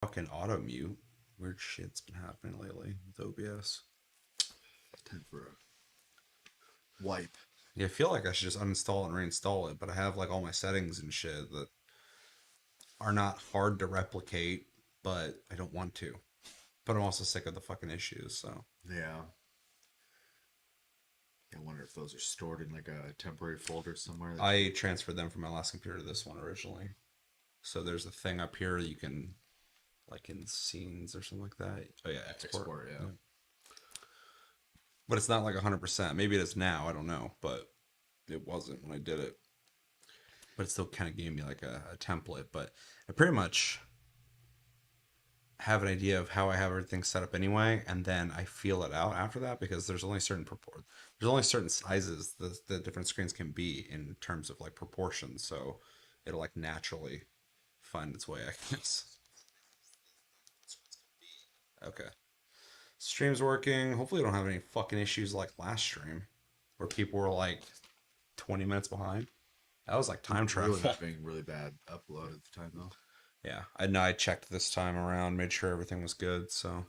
Fucking auto mute. Weird shit's been happening lately with OBS. Time for a wipe. Yeah, I feel like I should just uninstall and reinstall it, but I have like all my settings and shit that are not hard to replicate, but I don't want to. But I'm also sick of the fucking issues, so. Yeah. I wonder if those are stored in like a temporary folder somewhere. I transferred them from my last computer to this one originally. So there's a thing up here that you can, like in scenes or something like that. Oh yeah, export. Yeah. But it's not like 100%. Maybe it is now. I don't know. But it wasn't when I did it. But it still kind of gave me like a template. But I pretty much have an idea of how I have everything set up anyway, and then I feel it out after that because there's only certain sizes the different screens can be in terms of like proportions. So it'll like naturally find its way, I guess. Okay. Stream's working. Hopefully, we don't have any fucking issues like last stream where people were like 20 minutes behind. That was like time travel. Really being really bad upload at the time though. Yeah, I know I checked this time around, made sure everything was good. So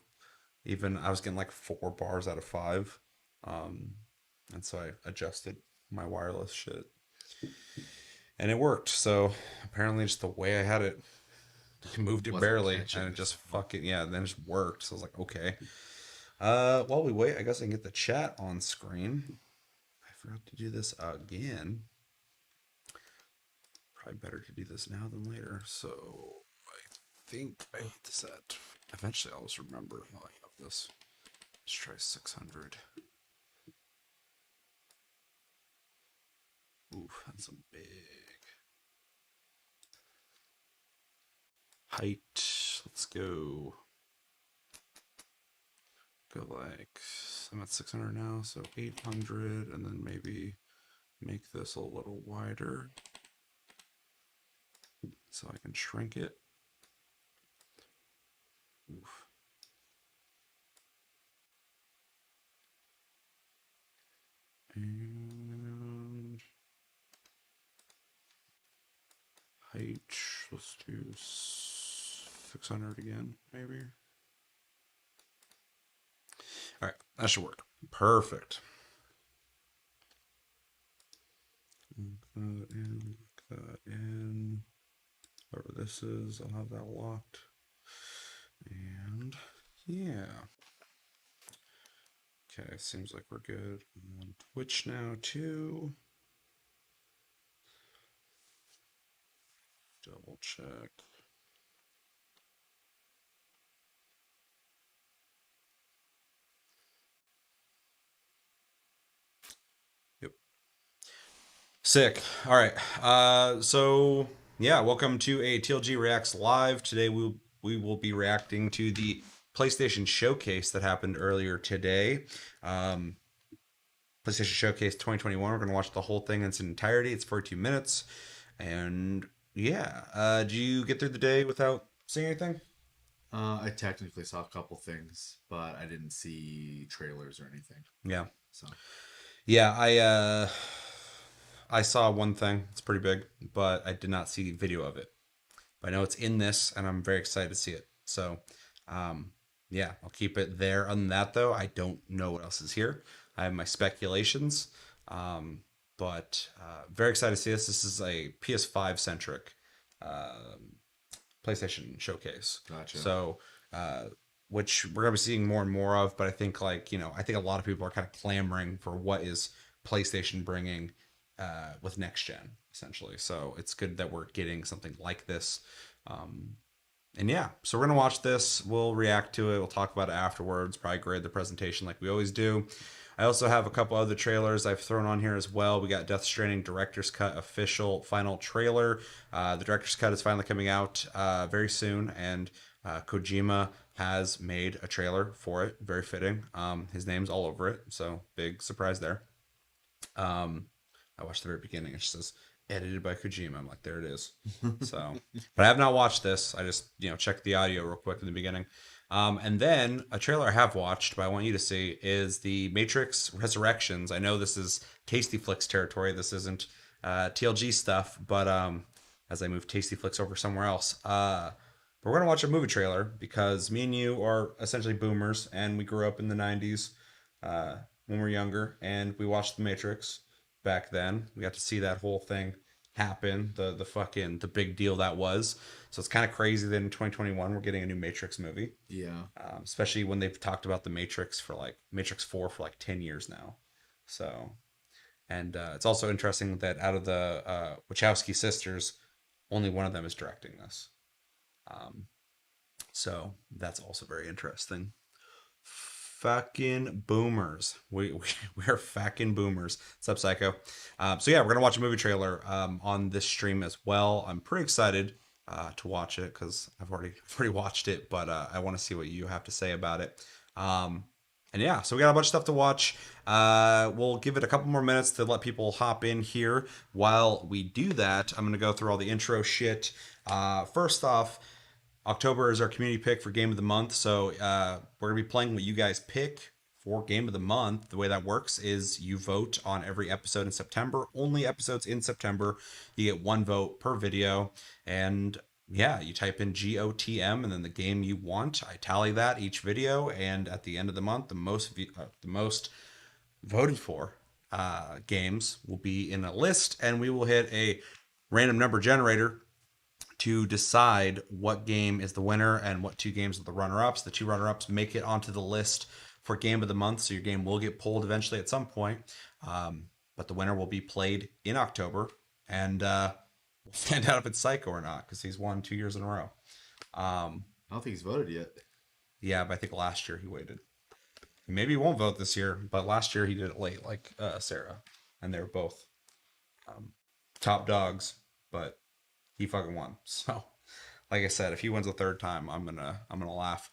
even I was getting like 4 bars out of 5. Um, and so I adjusted my wireless shit. And it worked. So apparently, just the way I had it, moved it barely, and it just fucking, yeah, then it just worked. So I was like, okay. While we wait, I guess I can get the chat on screen. I forgot to do this again. Probably better to do this now than later. So I think I hit this at. Eventually, I'll just remember while I have this. Let's try 600. Oof, that's a big height. Let's go. Go like, I'm at 600 now, so 800, and then maybe make this a little wider so I can shrink it. Oof. And height, let's do 600 again, maybe. All right, that should work. Perfect. Lock that in. Whatever this is, I'll have that locked. And yeah. Okay, seems like we're good. I'm on Twitch now too. Double check. Yep. Sick. All right. So yeah, welcome to a TLG Reacts Live. Today we will be reacting to the PlayStation Showcase that happened earlier today. PlayStation Showcase 2021. We're going to watch the whole thing in its entirety. It's 42 minutes. And yeah, did you get through the day without seeing anything? I technically saw a couple things, but I didn't see trailers or anything. Yeah. So Yeah, I saw one thing. It's pretty big, but I did not see video of it. But I know it's in this, and I'm very excited to see it. So, yeah, I'll keep it there. Other than that, though, I don't know what else is here. I have my speculations, but very excited to see this. This is a PS5 centric PlayStation showcase. gotcha. So, which we're gonna be seeing more and more of. But I think, like, I think a lot of people are kind of clamoring for what is PlayStation bringing with next gen, essentially. So it's good that we're getting something like this. And yeah, so we're gonna watch this. We'll react to it. We'll talk about it afterwards. Probably grade the presentation like we always do. I also have a couple other trailers I've thrown on here as well. We got Death Stranding Director's Cut official final trailer. The Director's Cut is finally coming out very soon, and Kojima has made a trailer for it. Very fitting. His name's all over it, so big surprise there. I watched the very beginning. It just says edited by Kojima. I'm like, there it is. So, but I have not watched this. I just checked the audio real quick in the beginning. And then a trailer I have watched, but I want you to see, is the Matrix Resurrections. I know this is Tasty Flicks territory. This isn't TLG stuff, but as I move Tasty Flicks over somewhere else, But we're gonna watch a movie trailer because me and you are essentially boomers, and we grew up in the '90s when we were younger, and we watched The Matrix back then. We got to see that whole thing happen, the fucking the big deal that was. So it's kind of crazy that in 2021 we're getting a new Matrix movie, Yeah. especially when they've talked about the Matrix for like Matrix 4 for like 10 years now. So, and it's also interesting that out of the Wachowski sisters, only one of them is directing this. Um, so that's also very interesting. Fucking boomers. We are fucking boomers. What's up, Psycho? So yeah, we're gonna watch a movie trailer on this stream as well. I'm pretty excited to watch it because I've already watched it, but I want to see what you have to say about it. Um, and yeah, so we got a bunch of stuff to watch. We'll give it a couple more minutes to let people hop in here. While we do that, I'm gonna go through all the intro shit. First off, October is our community pick for game of the month. So we're gonna be playing what you guys pick for game of the month. The way that works is you vote on every episode in September. Only episodes in September. You get one vote per video, and yeah, you type in GOTM and then the game you want. I tally that each video, and at the end of the month, the most voted for games will be in a list, and we will hit a random number generator to decide what game is the winner and what two games are the runner-ups. The two runner-ups make it onto the list for game of the month, so your game will get pulled eventually at some point. But the winner will be played in October, and we'll find out if it's Psycho or not because he's won 2 years in a row. I don't think he's voted yet. Yeah, but I think last year he waited. Maybe he won't vote this year, but last year he did it late, like Sarah, and they were both top dogs. But he fucking won. So, like I said, if he wins a third time, I'm gonna laugh.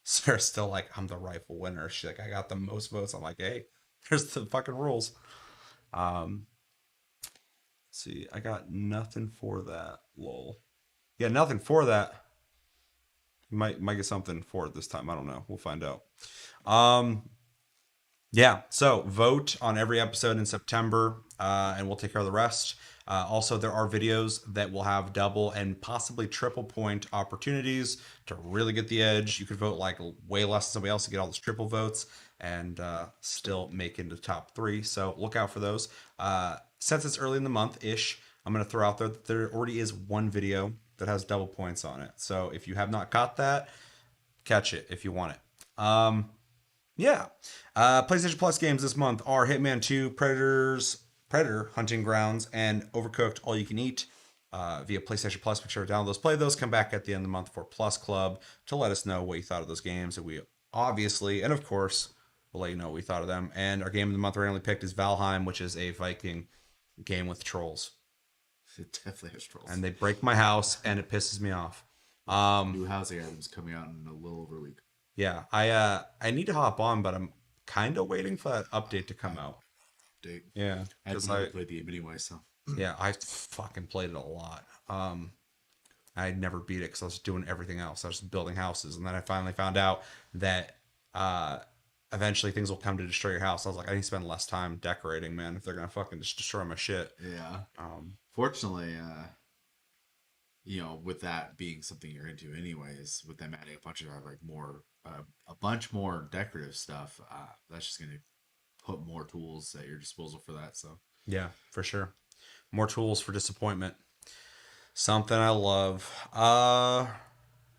Sarah's still like, I'm the rightful winner. She's like, I got the most votes. I'm like, hey, there's the fucking rules. Um, see, I got nothing for that. Lol. Yeah, nothing for that. Might get something for it this time. I don't know. We'll find out. Um, Yeah, so vote on every episode in September, and we'll take care of the rest. Also, there are videos that will have double and possibly triple point opportunities to really get the edge. You could vote like way less than somebody else to get all those triple votes and still make into top three. So look out for those. Since it's early in the month ish, I'm going to throw out there that there already is one video that has double points on it. So if you have not caught that, catch it if you want it. Yeah. PlayStation Plus games this month are Hitman 2, Predator Hunting Grounds, and Overcooked All You Can Eat via PlayStation Plus. Make sure to download those, play those, come back at the end of the month for Plus Club to let us know what you thought of those games. And we obviously, and of course, will let you know what we thought of them. And our game of the month randomly picked is Valheim, which is a Viking game with trolls. It definitely has trolls. And they break my house, and it pisses me off. New housing items coming out in a little over a week. Yeah, I need to hop on, but I'm kind of waiting for that update to come out. Update. Yeah, I because haven't played the game anyway, so yeah, I fucking played it a lot. I never beat it because I was doing everything else. I was building houses, and then I finally found out that eventually things will come to destroy your house. I was like, I need to spend less time decorating, man. If they're gonna fucking just destroy my shit. yeah. Fortunately, with that being something you're into, anyways, with them adding a bunch of like more, a bunch more decorative stuff, that's just gonna put more tools at your disposal for that. So Yeah, for sure. More tools for disappointment. Something I love.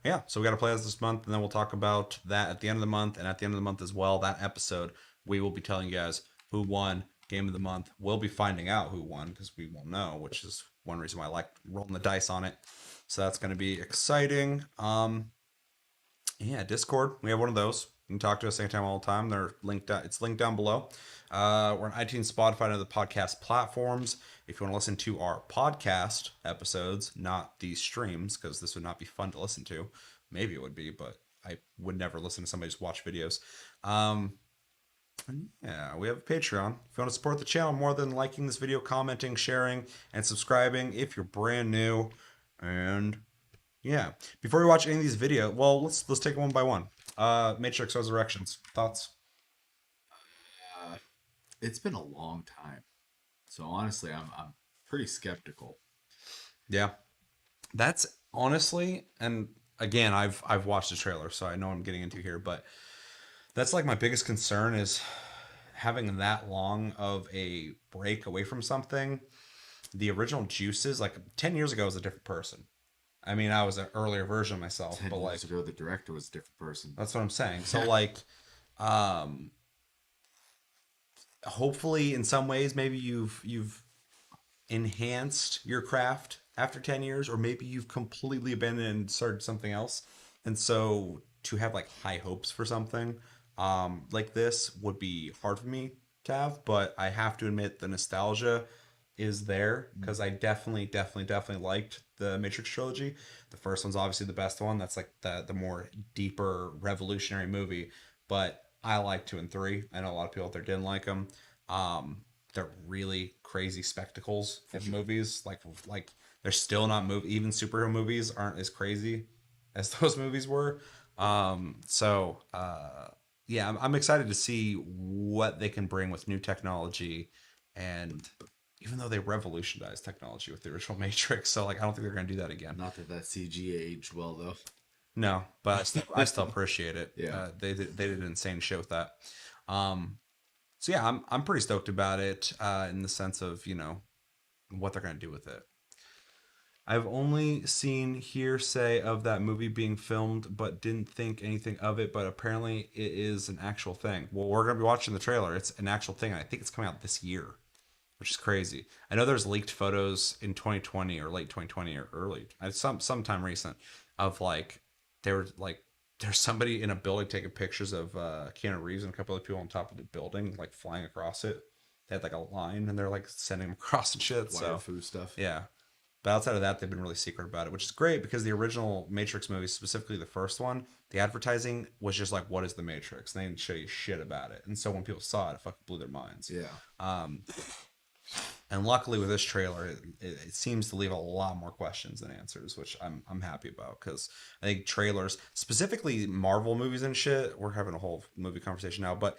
Yeah, so we got to play this month, and then we'll talk about that at the end of the month, and at the end of the month as well. That episode, we will be telling you guys who won game of the month. We'll be finding out who won because we won't know, which is one reason why I like rolling the dice on it. So that's going to be exciting. Yeah, Discord. We have one of those. You can talk to us anytime, all the time. They're linked. It's linked down below. We're on iTunes, Spotify, and other podcast platforms. If you want to listen to our podcast episodes, not these streams, because this would not be fun to listen to. Maybe it would be, but I would never listen to somebody just watch videos. Yeah, we have a Patreon. If you want to support the channel more than liking this video, commenting, sharing, and subscribing if you're brand new. And yeah, before we watch any of these videos, well, let's take it one by one. Matrix Resurrections. Thoughts? it's been a long time. So honestly, I'm pretty skeptical. Yeah. That's honestly, and again, I've watched the trailer, so I know what I'm getting into here, but that's like my biggest concern is having that long of a break away from something. The original Juices, like 10 years ago, I was a different person. I mean, I was an earlier version of myself, 10 but years like ago, the director was a different person. that's what I'm saying. So like, um, hopefully, in some ways, maybe you've enhanced your craft after 10 years, or maybe you've completely abandoned and started something else. And so to have like high hopes for something like this would be hard for me to have, but I have to admit the nostalgia is there because I definitely liked the Matrix trilogy. The first one's obviously the best one. That's like the more deeper revolutionary movie, but I like two and three. I know a lot of people out there didn't like them. They're really crazy spectacles For of sure. movies. Like they're still not movie. Even superhero movies aren't as crazy as those movies were. Yeah, I'm excited to see what they can bring with new technology, and even though they revolutionized technology with the original Matrix, so like I don't think they're gonna do that again. Not that that CG aged well, though. No, but I still appreciate it. Yeah. They did insane shit with that. Um, so yeah, I'm pretty stoked about it in the sense of what they're gonna do with it. I've only seen hearsay of that movie being filmed, but didn't think anything of it. But apparently, it is an actual thing. Well, we're gonna be watching the trailer. It's an actual thing, and I think it's coming out this year, which is crazy. I know there's leaked photos in 2020 or late 2020 or early, sometime recent, of like there were like there's somebody in a building taking pictures of Keanu Reeves and a couple other people on top of the building, like flying across it. They had like a line, and they're like sending them across and shit. Wire So foo stuff. yeah, but outside of that, they've been really secret about it, which is great because the original Matrix movie, specifically the first one, the advertising was just like, "What is the Matrix?" And they didn't show you shit about it, and so when people saw it, it fucking blew their minds. Yeah. Um, and luckily with this trailer, it seems to leave a lot more questions than answers, which I'm happy about because I think trailers, specifically Marvel movies and shit, we're having a whole movie conversation now, but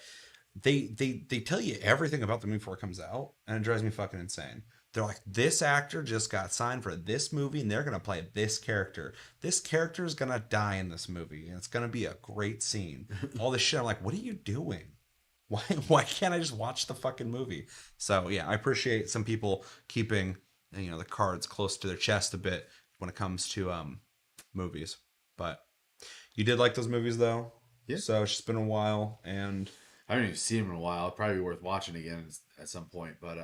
they tell you everything about the movie before it comes out, and it drives me fucking insane. They're like, this actor just got signed for this movie, and they're gonna play this character. This character is gonna die in this movie, and it's gonna be a great scene. All this shit. I'm like, what are you doing? Why can't I just watch the fucking movie? So yeah, I appreciate some people keeping the cards close to their chest a bit when it comes to movies. But you did like those movies though, Yeah. so it's just been a while, and I haven't even seen him in a while. It'd probably be worth watching again at some point. But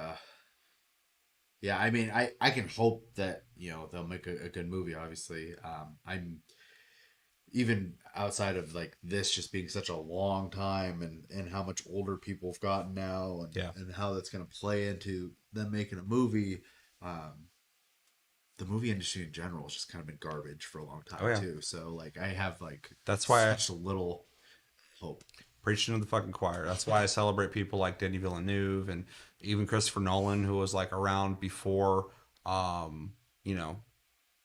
yeah, I mean, I can hope that they'll make a good movie. Obviously, I'm even outside of like this just being such a long time and how much older people have gotten now yeah, and how that's going to play into them making a movie. Um, the movie industry in general has just kind of been garbage for a long oh time yeah, too. So like I have like that's why I such a little hope. preaching to the fucking choir. That's why I celebrate people like Denis Villeneuve and even Christopher Nolan, who was like around before, um, you know,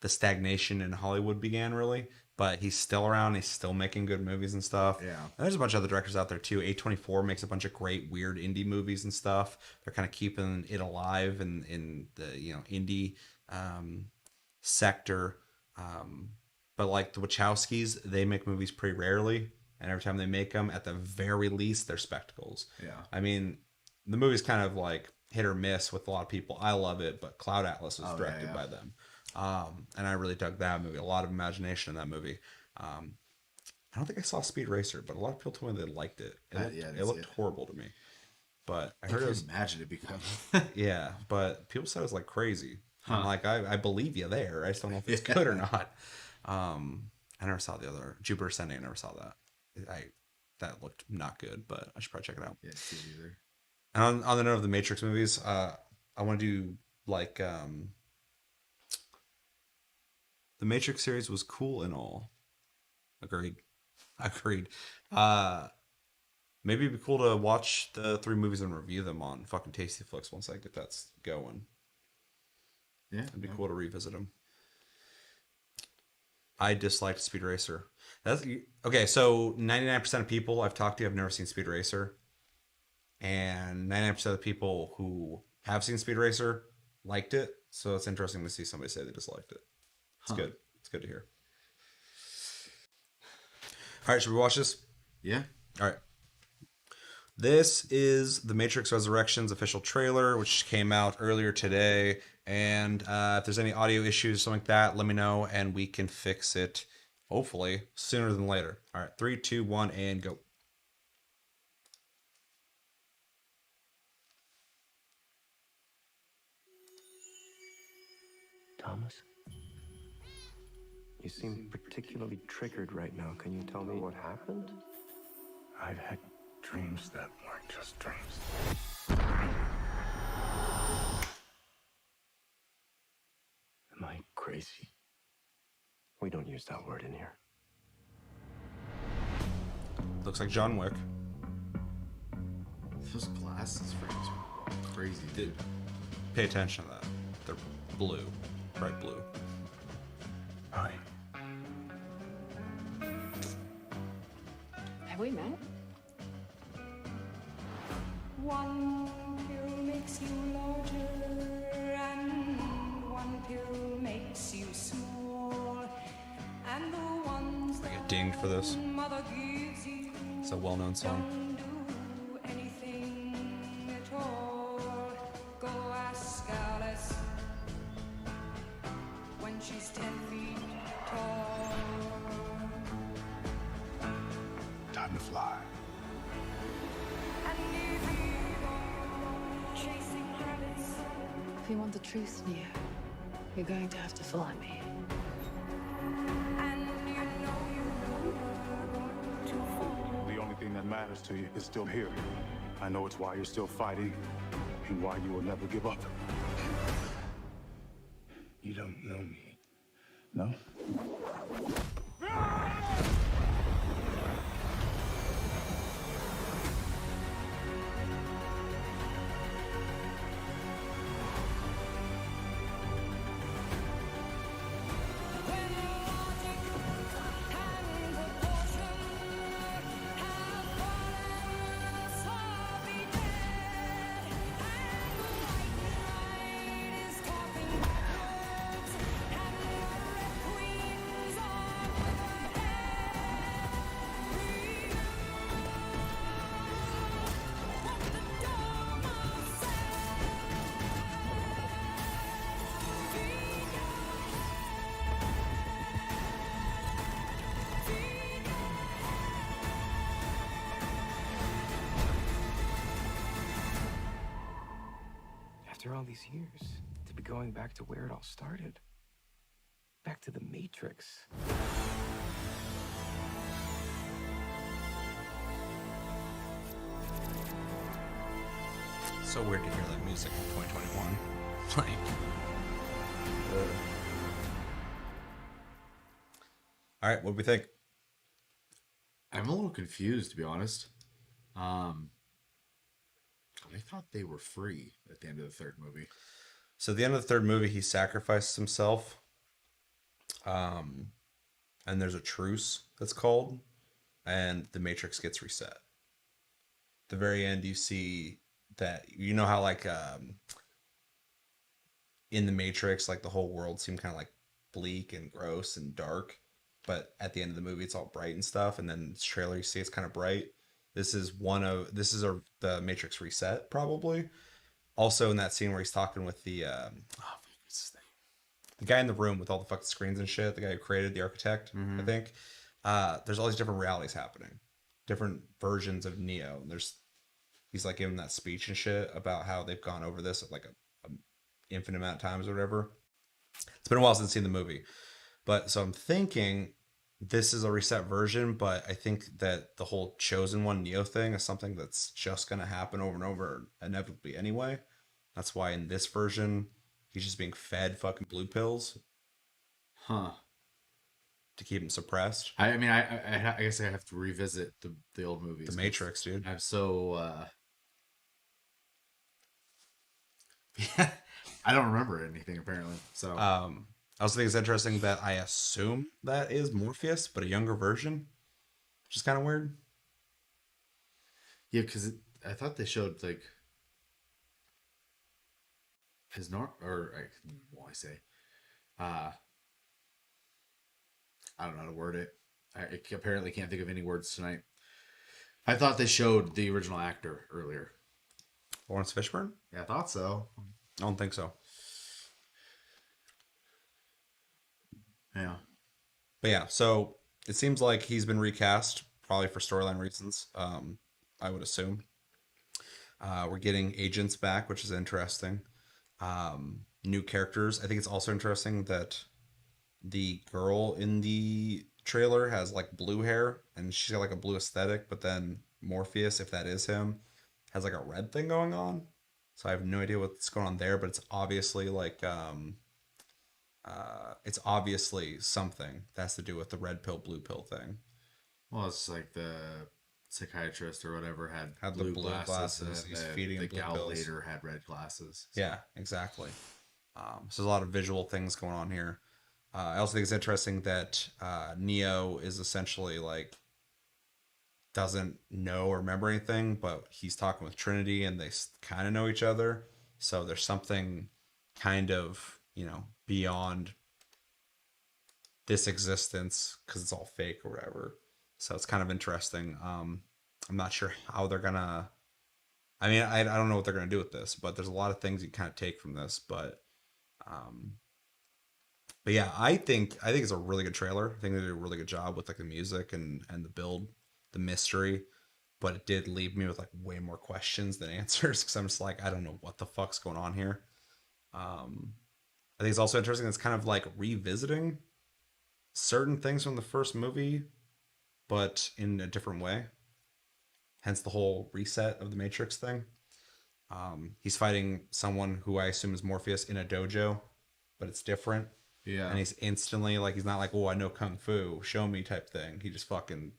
the stagnation in Hollywood began really. But he's still around. He's still making good movies and stuff. Yeah. And there's a bunch of other directors out there too. A24 makes a bunch of great weird indie movies and stuff. They're kind of keeping it alive in the indie um, sector. Um, but like the Wachowskis, they make movies pretty rarely, and every time they make them, at the very least, they're spectacles. Yeah. I mean, the movie's kind of like hit or miss with a lot of people. I love it, but Cloud Atlas was Oh yeah, directed yeah. by them, and I really dug that movie. A lot of imagination in that movie. Um, I don't think I saw Speed Racer, but a lot of people told me they liked it. Yeah, I It didn't see looked it. horrible to me, but I I heard it can was imagine it become. yeah. But people said it was like crazy. I'm Huh. like, I believe you there. I just don't know if it's good or Yeah. not. I never saw the other Jupiter Ascending. I never saw that. I That looked not good, but I should probably check it out. Yeah, see it either. And on the note of the Matrix movies, I want to do like the Matrix series was cool and all. Agreed. Agreed. Uh, Maybe it'd be cool to watch the three movies and review them on fucking Tasty Flicks once I get that going. Yeah. It'd be No. cool to revisit them. I disliked Speed Racer. That's okay. So 99% of people I've talked to have never seen Speed Racer, and 99% of the people who have seen Speed Racer liked it. So it's interesting to see somebody say they disliked it. It's Huh. good. It's good to hear. All right, should we watch this? Yeah. All right. This is The Matrix Resurrections official trailer, which came out earlier today. And if there's any audio issues, something like that, let me know, and we can fix it, hopefully, sooner than later. All right, 3, 2, 1, and go. Thomas? You seem particularly triggered right now. Can you tell me what happened? I've had dreams that weren't just dreams. Am I crazy? We don't use that word in here. Looks like John Wick. Those glasses frames are crazy, dude. Pay attention to that. They're blue, bright blue. Hi. Have we met? One pill makes you larger, and one pill makes you small. And the ones I get dinged for this. mother gives you It's a well-known song. don't do anything at all. Go ask Alice when she's 10 feet tall. Time to fly. And if you go chasing rabbits, If you want the truth, Neo, you're going to have to follow me. and you know you're going to fall. The only thing that matters to you is still here. I know it's why you're still fighting and why you will never give up. You don't know me. No? After all these years, to be going back to where it all started. Back to the Matrix. So weird to hear that music in 2021. Like, all right, what do we think? I'm a little confused, to be honest. I thought they were free at the end of the third movie. So at the end of the third movie, he sacrifices himself. And there's a truce that's called, and the Matrix gets reset. At the very end, you see that, you know how like in the Matrix, like the whole world seemed kind of like bleak and gross and dark, but at the end of the movie, it's all bright and stuff. And then this trailer, you see it's kind of bright. This is the Matrix reset, probably. Also in that scene where he's talking with the what's his name? The guy in the room with all the fucking screens and shit, the guy who created the architect, I think. There's all these different realities happening, different versions of Neo. And he's like giving that speech and shit about how they've gone over this like a infinite amount of times or whatever. It's been a while since I've seen the movie, but so I'm thinking this is a reset version, but I think that the whole chosen one Neo thing is something that's just going to happen over and over inevitably anyway. That's why in this version, he's just being fed fucking blue pills. Huh. To keep him suppressed. I mean, I guess I have to revisit the old movies. The Matrix, dude. I'm so... yeah, I don't remember anything, apparently. So... I also think it's interesting that I assume that is Morpheus, but a younger version, which is kind of weird. Yeah, because I thought they showed like his I say, I don't know how to word it. I apparently can't think of any words tonight. I thought they showed the original actor earlier. Lawrence Fishburne? Yeah, I thought so. I don't think so. Yeah. But yeah, so it seems like he's been recast, probably for storyline reasons. I would assume. We're getting agents back, which is interesting. New characters. I think it's also interesting that the girl in the trailer has like blue hair and she's got like a blue aesthetic, but then Morpheus, if that is him, has like a red thing going on. So I have no idea what's going on there, but it's obviously like it's obviously something that has to do with the red pill, blue pill thing. Well, it's like the psychiatrist or whatever had The blue blue glasses. glasses. He's And feeding the him blue gal pills. later had red glasses. Yeah, exactly. So there's a lot of visual things going on here. I also think it's interesting that Neo is essentially like doesn't know or remember anything, but he's talking with Trinity and they kind of know each other. So there's something kind of, beyond this existence because it's all fake or whatever. So it's kind of interesting. I'm not sure how they're gonna. I mean, I don't know what they're gonna do with this, but there's a lot of things you kind of take from this. Um, but yeah, I think it's a really good trailer. I think they did a really good job with like the music and the build, the mystery. But it did leave me with like way more questions than answers because I'm just like, I don't know what the fuck's going on here. I think it's also interesting. It's kind of like revisiting certain things from the first movie, but in a different way. Hence the whole reset of the Matrix thing. He's fighting someone who I assume is Morpheus in a dojo, but it's different. Yeah. And he's instantly like, he's not like, oh, I know Kung Fu, show me type thing. He just fucking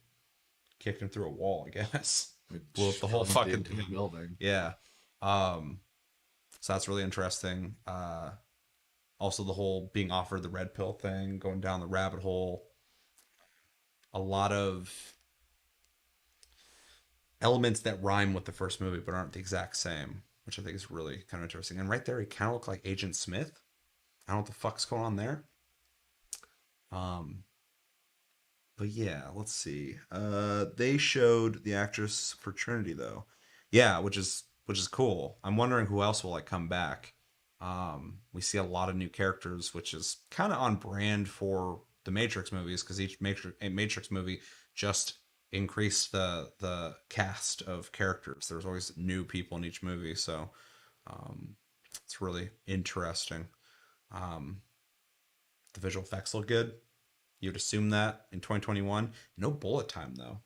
kicked him through a wall, I guess. Blew up the whole fucking building. Yeah. So that's really interesting. Also the whole being offered the red pill thing, going down the rabbit hole. A lot of elements that rhyme with the first movie but aren't the exact same, which I think is really kind of interesting. And right there, he kind of looked like Agent Smith. I don't know what the fuck's going on there. But yeah, let's see. They showed the actress for Trinity though. Yeah, which is cool. I'm wondering who else will like come back. We see a lot of new characters, which is kind of on brand for the Matrix movies because each Matrix movie just increased the cast of characters. There's always new people in each movie, so it's really interesting. The visual effects look good. You'd assume that in 2021. No bullet time though.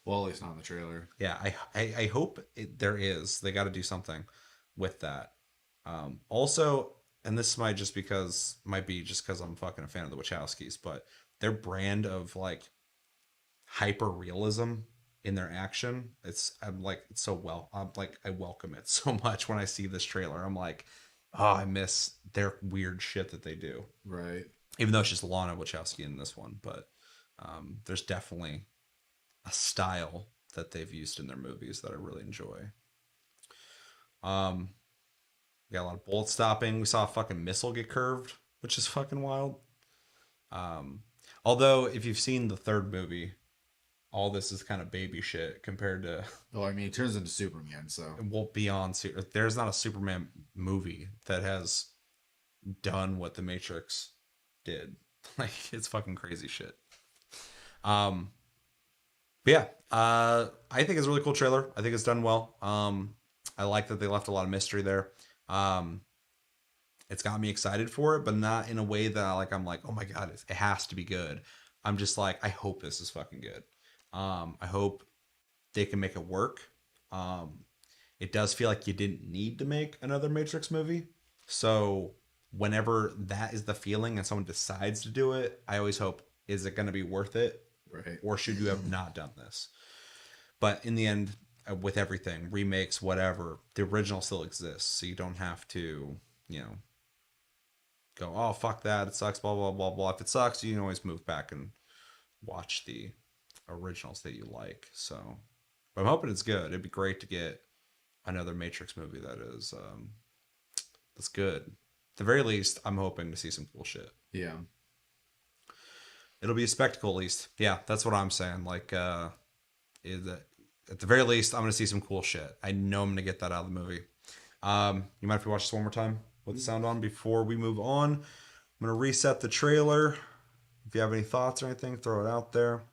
Well, at least not in the trailer. Yeah, I hope there is. They got to do something with that. Also, and this might be just because I'm fucking a fan of the Wachowskis, but their brand of like hyper realism in their action, it's I welcome it so much when I see this trailer. I'm like, oh, I miss their weird shit that they do. Right. Even though it's just Lana Wachowski in this one, but there's definitely a style that they've used in their movies that I really enjoy. We got a lot of bullet stopping. We saw a fucking missile get curved, which is fucking wild. Although, if you've seen the third movie, all this is kind of baby shit compared to. Well, I mean, he turns into Superman, so. Well, there's not a Superman movie that has done what the Matrix did. Like, it's fucking crazy shit. But yeah, I think it's a really cool trailer. I think it's done well. I like that they left a lot of mystery there. It's got me excited for it, but not in a way that I'm like, oh my god, it has to be good. I'm just like, I hope this is fucking good. I hope they can make it work. It does feel like you didn't need to make another Matrix movie. So whenever that is the feeling and someone decides to do it, I always hope, is it going to be worth it? Right. Or should you have not done this? But in the end, with everything, remakes, whatever, the original still exists. So you don't have to, go, oh, fuck that, it sucks, blah, blah, blah, blah. If it sucks, you can always move back and watch the originals that you like. So, but I'm hoping it's good. It'd be great to get another Matrix movie that's good. At the very least, I'm hoping to see some cool shit. Yeah. It'll be a spectacle, at least. Yeah, that's what I'm saying. Like, at the very least, I'm gonna see some cool shit. I know I'm gonna get that out of the movie. You mind if we watch this one more time with the sound on before we move on? I'm gonna reset the trailer. If you have any thoughts or anything, throw it out there.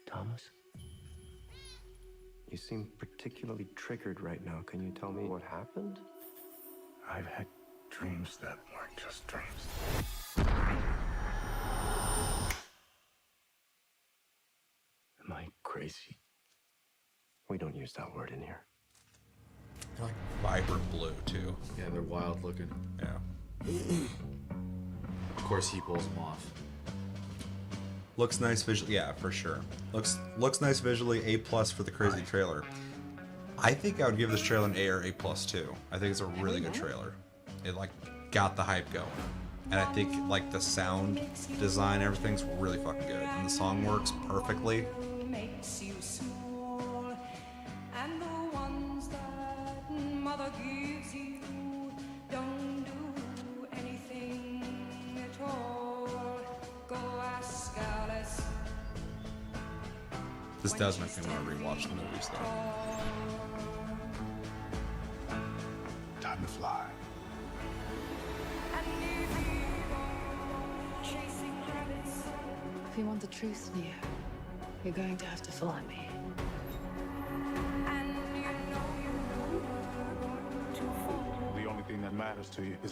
Thomas? You seem particularly triggered right now. Can you tell me what happened? I've had dreams that weren't just dreams. Am I crazy? We don't use that word in here. They're like vibrant blue too. Yeah, they're wild looking. Yeah. Of course, he pulls them off. Looks nice visually. Yeah, for sure. Looks nice visually. A+ for the crazy trailer. I think I would give this trailer an A or A+ too. I think it's a really good trailer. It like got the hype going, and I think like the sound design, everything's really fucking good, and the song works perfectly. Makes you small, and the ones that mother gives you don't do anything at all. Go ask Alice. This does make me want to rewatch the movies though. Time to fly. And if you go chasing rabbits, If you want the truth, Neo, you're going to have to follow me. and you know you're going to fall. The only thing that matters to you is